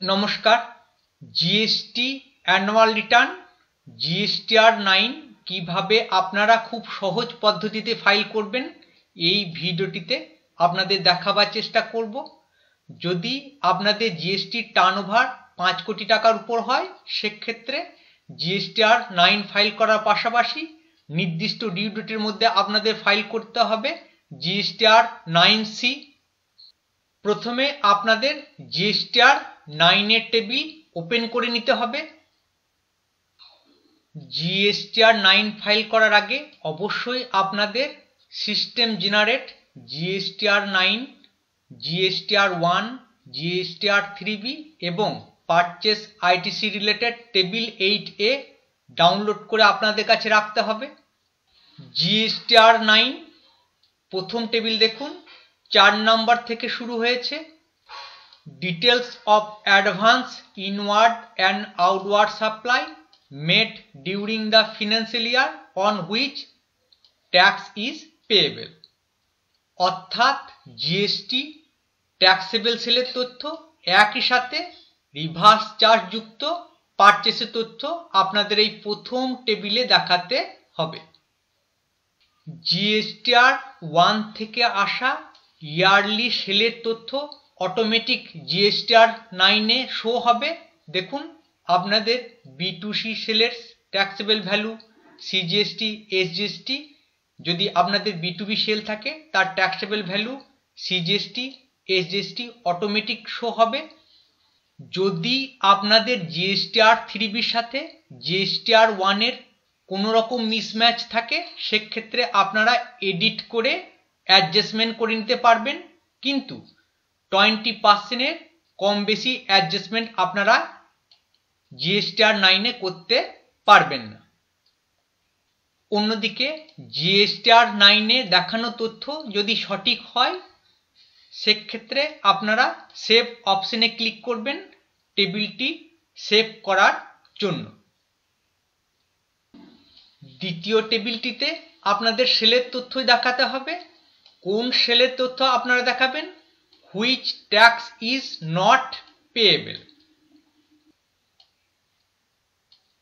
নমস্কার। GST annual return জিএসটিআর 9 কিভাবে আপনারা খুব সহজ পদ্ধতিতে ফাইল করবেন এই ভিডিওটিতে আপনাদের দেখাবার চেষ্টা করব। যদি আপনাদের জিএসটি টার্নওভার 5 কোটি টাকার উপর হয় সেক্ষেত্রে জিএসটিআর 9 ফাইল করার পাশাপাশি নির্দিষ্ট ডিউ ডেটের মধ্যে আপনাদের ফাইল করতে হবে জিএসটিআর 9C। প্রথমে আপনাদের জিএসটিআর 9 এর টেবিল ওপেন করে নিতে হবে। জিএসটিআর 9 ফাইল করার আগে অবশ্যই আপনাদের সিস্টেম জেনারেট জিএসটিআর 9, জিএসটিআর 1, জিএসটিআর 3B এবং purchase ITC related table 8A download করে আপনাদের কাছে রাখতে হবে। জিএসটিআর 9 প্রথম টেবিল দেখুন 4 নম্বর থেকে শুরু হয়েছে। Details of advance inward and outward supply made during the financial year on which tax is payable। অর্থাৎ জিএসটি ট্যাক্সেবল সেলের তথ্য একই সাথে রিভার্স চার্জ যুক্ত পারচেসের তথ্য আপনাদের এই প্রথম টেবিলে দেখাতে হবে। জিএসটিআর 1 থেকে আসা ইয়ারলি সেলের তথ্য অটোমেটিক জিএসটিআর 9 এ শো হবে। দেখুন আপনাদের B2C সেলের ট্যাক্সেবল ভ্যালু সিজিএসটি, এসজিএসটি, যদি আপনাদের B2B সেল থাকে তার taxable value CGST, SGST automatic show হবে। যদি আপনাদের জিএসটিআর 3Bর সাথে জিএসটিআর 1 এর কোনো রকম মিসম্যাচ থাকে সেক্ষেত্রে আপনারা এডিট করে অ্যাডজাস্টমেন্ট করে নিতে পারবেন, কিন্তু 20% এর কম বেশি অ্যাডজাস্টমেন্ট আপনারা জিএসটিআর 9 এ করতে পারবেন না। অন্যদিকে জিএসটিআর 9 এ দেখানো তথ্য যদি সঠিক হয় সেক্ষেত্রে আপনারা সেভ অপশনে ক্লিক করবেন টেবিলটি সেভ করার জন্য। দ্বিতীয় টেবিলটিতে আপনাদের সেলের তথ্যই দেখাতে হবে। কোন সেলের তথ্য আপনারা দেখাবেন? Which tax is not payable.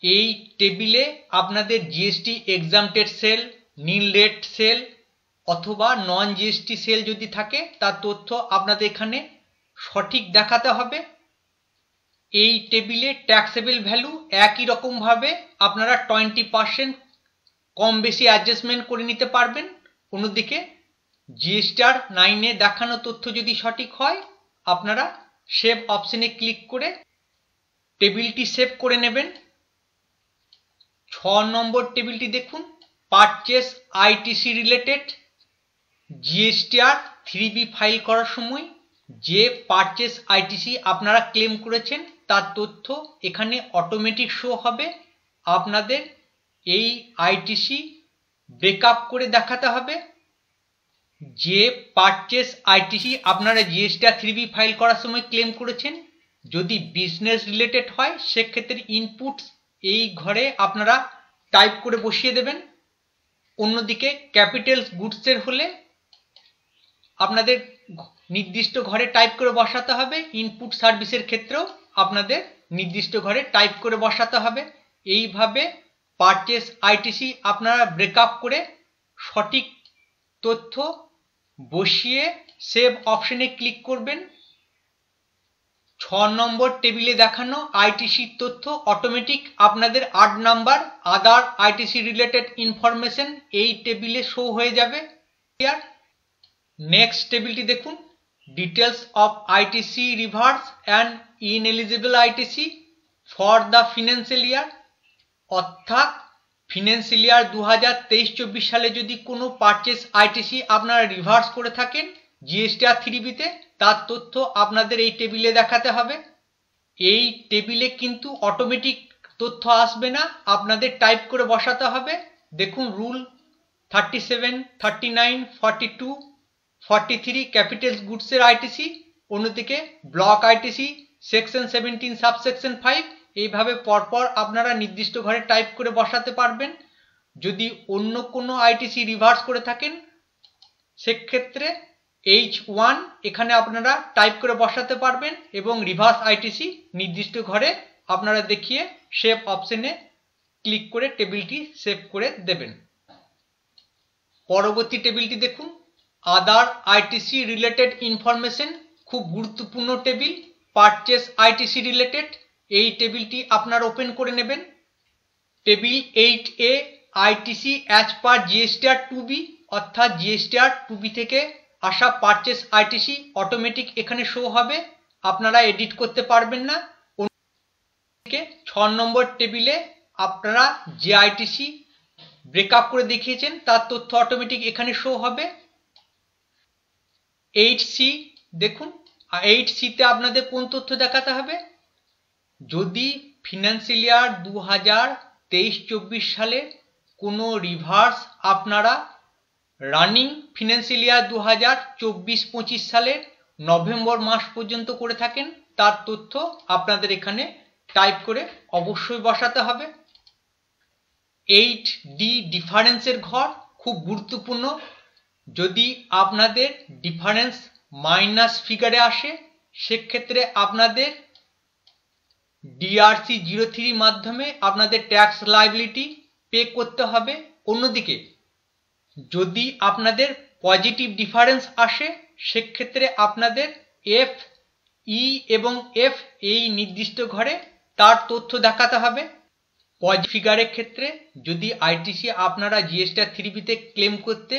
এই টেবিলে আপনাদের জিএসটি এক্সাম্পটেড সেল, নীল রেট সেল অথবা নন জিএসটি সেল যদি থাকে তার তথ্য আপনাদের এখানে সঠিক দেখাতে হবে। এই টেবিলে ট্যাক্সেবল ভ্যালু একই রকমভাবে আপনারা 20% কম বেশি অ্যাডজাস্টমেন্ট করে নিতে পারবেন। অন্যদিকে জিএসটিআর 9 এ দেখানো তথ্য যদি সঠিক হয় আপনারা সেভ অপশনে ক্লিক করে টেবিলটি সেভ করে নেবেন। 6 নম্বর টেবিলটি দেখুন purchase ITC related. GSTR 3B file করার সময় যে পারচেস আইটিসি আপনারা ক্লেম করেছেন তার তথ্য এখানে অটোমেটিক শো হবে। আপনাদের এই আইটিসি ব্রেকআপ করে দেখাতে হবে। যে পারচেস আইটিসি আপনারা জিএসটিআর 3B ফাইল করার সময় ক্লেম করেছেন যদি বিজনেস রিলেটেড হয় সেক্ষেত্রে ইনপুটস এই ঘরে আপনারা টাইপ করে বসিয়ে দেবেন। অন্যদিকে ক্যাপিটাল গুডসের হলে আপনাদের নির্দিষ্ট ঘরে টাইপ করে বসাতে হবে। ইনপুট সার্ভিসের ক্ষেত্রেও আপনাদের নির্দিষ্ট ঘরে টাইপ করে বসাতে হবে। এইভাবে পারচেস আইটিসি আপনারা ব্রেকআপ করে সঠিক তথ্য বসিয়ে সেভ অপশনে ক্লিক করবেন। 6 নম্বর টেবিলে দেখানো আইটিসি তথ্য অটোমেটিক আপনাদের 8 নাম্বার আদার আইটিসি রিলেটেড ইনফরমেশন এই টেবিলে শো হয়ে যাবে। নেক্সট টেবিলটি দেখুন details of ITC rivers and ineligible ITC for the financial year. অর্থাৎ ফিনান্সিয়াল ইয়ার 2023-24 সালে যদি কোনো পারচেস আইটিসি আপনারা রিভার্স করে থাকেন জিএসটিআর 3Bতে তার তথ্য আপনাদের এই টেবিলে দেখাতে হবে। এই টেবিলে কিন্তু অটোমেটিক তথ্য আসবে না, আপনাদের টাইপ করে বসাতে হবে। দেখুন রুল 37, 39, 42, 43 ক্যাপিটাল গুডসের আইটিসি, অন্যদিকে ব্লক আইটিসি সেকশন 17 সাবসেকশন 5 এইভাবে পরপর আপনারা নির্দিষ্ট ঘরে টাইপ করে বসাতে পারবেন। যদি অন্য কোনো আইটিসি রিভার্স করে থাকেন সেক্ষেত্রে H1 এখানে আপনারা টাইপ করে বসাতে পারবেন এবং রিভার্স আইটিসি নির্দিষ্ট ঘরে আপনারা দেখিয়ে সেভ অপশনে ক্লিক করে টেবিলটি সেভ করে দেবেন। পরবর্তী টেবিলটি দেখুন, আদার আইটিসি রিলেটেড ইনফরমেশন, খুব গুরুত্বপূর্ণ টেবিল, পারচেস আইটিসি রিলেটেড। এই টেবিলটি আপনারা ওপেন করে নেবেন। Table 8A ITC as per GSTR 2B, অর্থাৎ জিএসটিআর 2B থেকে আসা পারচেস আইটিসি অটোমেটিক এখানে শো হবে, আপনারা এডিট করতে পারবেন না। 6 নম্বর টেবিলে আপনারা যে আইটিসি ব্রেকআপ করে দেখিয়েছেন তার তথ্য অটোমেটিক এখানে শো হবে। 8C দেখুন, 8C তে আপনাদের কোন তথ্য দেখাতে হবে? যদি ফিনান্সিয়াল ইয়ার 2023-24 সালে কোনো রিভার্স আপনারা রানিং ফিনান্সিয়াল ইয়ার 2024-25 সালের নভেম্বর মাস পর্যন্ত করে থাকেন, তার তথ্য আপনাদের এখানে টাইপ করে অবশ্যই বসাতে হবে। 8D ডিফারেন্সের ঘর, খুব গুরুত্বপূর্ণ। যদি আপনাদের ডিফারেন্স মাইনাস ফিগারে আসে সেক্ষেত্রে আপনাদের DRC 03 মাধ্যমে আপনাদের ট্যাক্স লায়াবিলিটি পে করতে হবে। অন্যদিকে যদি আপনাদের পজিটিভ ডিফারেন্স আসে সেক্ষেত্রে আপনাদের FE এবং F এই নির্দিষ্ট ঘরে তার তথ্য দেখাতে হবে। পজিটিভ ফিগারের ক্ষেত্রে যদি আইটিসি আপনারা জিএসটিআর 3B তে ক্লেম করতে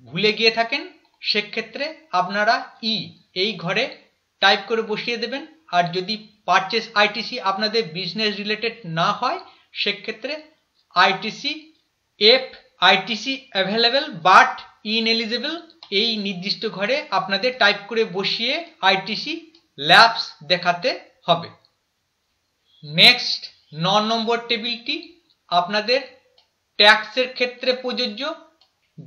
ভুলে গিয়ে থাকেন সেক্ষেত্রে আপনারা E এই ঘরে টাইপ করে বসিয়ে দেবেন। আর যদি পারচেস আইটিসি আপনাদের বিজনেস রিলেটেড না হয় সেক্ষেত্রে ITC F ITC available but ineligible এই নির্দিষ্ট ঘরে আপনাদের টাইপ করে বসিয়ে আইটিসি ল্যাপস দেখাতে হবে। নেক্সট 9 নম্বর টেবিলটি আপনাদের ট্যাক্সের ক্ষেত্রে প্রযোজ্য।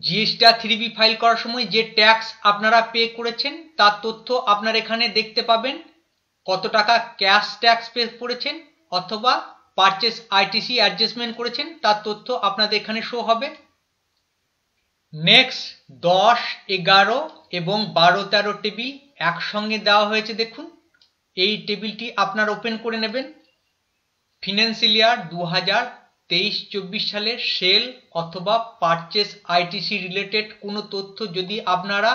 জিএসটিআর 3B ফাইল করার সময় যে ট্যাক্স আপনারা পে করেছেন তার তথ্য আপনারা এখানে দেখতে পাবেন। কত টাকা ক্যাশ ট্যাক্স পে করেছেন অথবা পারচেস আইটিসি অ্যাডজাস্টমেন্ট করেছেন তার তথ্য আপনাদের এখানে শো হবে। নেক্সট 10, 11 এবং 12, 13 টেবিল একসঙ্গে দেওয়া হয়েছে দেখুন। এই টেবিলটি আপনারা ওপেন করে নেবেন। ফিনান্সিয়াল ইয়ার 2023-24 সালের সেল অথবা পারচেস আইটিসি রিলেটেড কোনো তথ্য যদি আপনারা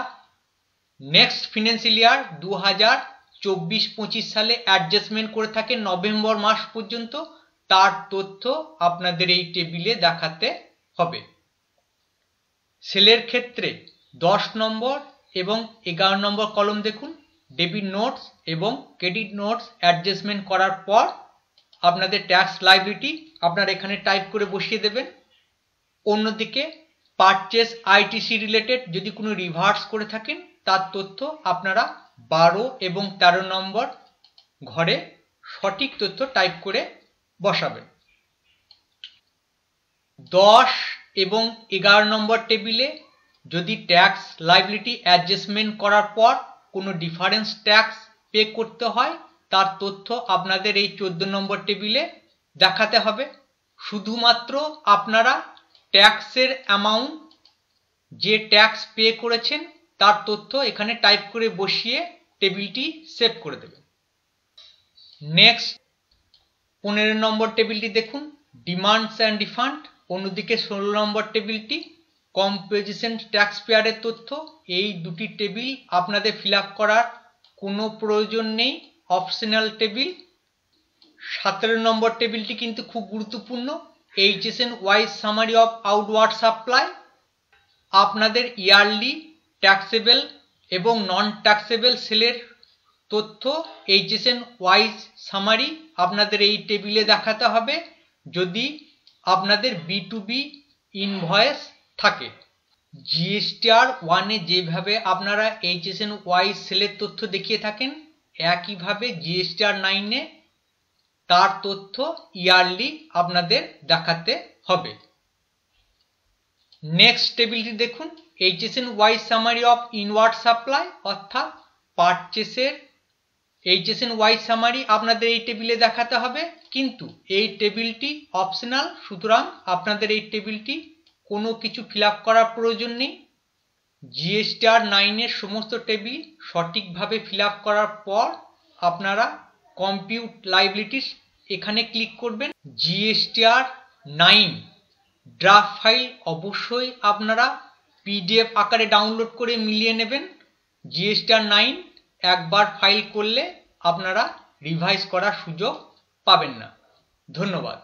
নেক্সট ফিনান্সিয়াল ইয়ার 2024-25 সালে অ্যাডজাস্টমেন্ট করে থাকেন নভেম্বর মাস পর্যন্ত, তার তথ্য আপনাদের এই টেবিলে দেখাতে হবে। সেলের ক্ষেত্রে 10 নম্বর এবং 11 নম্বর কলম দেখুন, ডেবিট নোটস এবং ক্রেডিট নোটস অ্যাডজাস্টমেন্ট করার পর আপনাদের ট্যাক্স লায়াবিলিটি আপনারা এখানে টাইপ করে বসিয়ে দেবেন। অন্যদিকে পারচেস আইটিসি রিলেটেড যদি কোনো রিভার্স করে থাকেন তার তথ্য আপনারা 12 এবং 13 নম্বর ঘরে সঠিক তথ্য টাইপ করে বসাবেন। 10 এবং 11 নম্বর টেবিলে যদি ট্যাক্স লায়াবিলিটি অ্যাডজাস্টমেন্ট করার পর কোনো ডিফারেন্স ট্যাক্স পে করতে হয় তার তথ্য আপনাদের এই 14 নম্বর টেবিলে দেখাতে হবে। শুধুমাত্র আপনারা ট্যাক্সের অ্যামাউন্ট, যে ট্যাক্স পে করেছেন তার তথ্য এখানে টাইপ করে বসিয়ে টেবিলটি সেভ করে দেবেন। নেক্সট 15 নম্বর টেবিলটি দেখুন, ডিমান্ডস অ্যান্ড রিফান্ড। অন্যদিকে 16 নম্বর টেবিলটি কম্পোজিশন ট্যাক্স পেয়ারের তথ্য। এই দুটি টেবিল আপনাদের ফিল আপ করার কোনো প্রয়োজন নেই, অপশনাল টেবিল। 17 নম্বর টেবিলটি কিন্তু খুব গুরুত্বপূর্ণ, HSN wise summary of outward supply. আপনাদের ইয়ারলি ট্যাক্সেবল এবং নন ট্যাক্সেবল সেলের তথ্য HSN ওয়াইজ সামারি আপনাদের এই টেবিলে দেখাতে হবে যদি আপনাদের B2B ইনভয়েস থাকে। জিএসটিআর 1 এ যেভাবে আপনারা HSN ওয়াইজ সেলের তথ্য দেখিয়ে থাকেন একইভাবে জিএসটিআর 9 এ তার তথ্য ইয়ারলি আপনাদের দেখাতে হবে। নেক্সট টেবিলটি দেখুন, HSN wise summary of inward supply, অর্থাৎ পারচেসের HSN ওয়াইজ সামারি আপনাদের এই টেবিলে দেখাতে হবে, কিন্তু এই টেবিলটি অপশনাল, সুতরাং আপনাদের এই টেবিলটি কোনো কিছু ফিল আপ করার প্রয়োজন নেই। জিএসটিআর 9 এর সমস্ত টেবিল সঠিকভাবে ফিল আপ করার পর আপনারা কম্পিউট লায়াবিলিটিস এখানে ক্লিক করবেন। জিএসটিআর 9 ড্রাফট ফাইল অবশ্যই আপনারা পিডিএফ আকারে ডাউনলোড করে মিলিয়ে নেবেন। জিএসটিআর 9 একবার ফাইল করলে আপনারা রিভাইজ করার সুযোগ পাবেন না। ধন্যবাদ।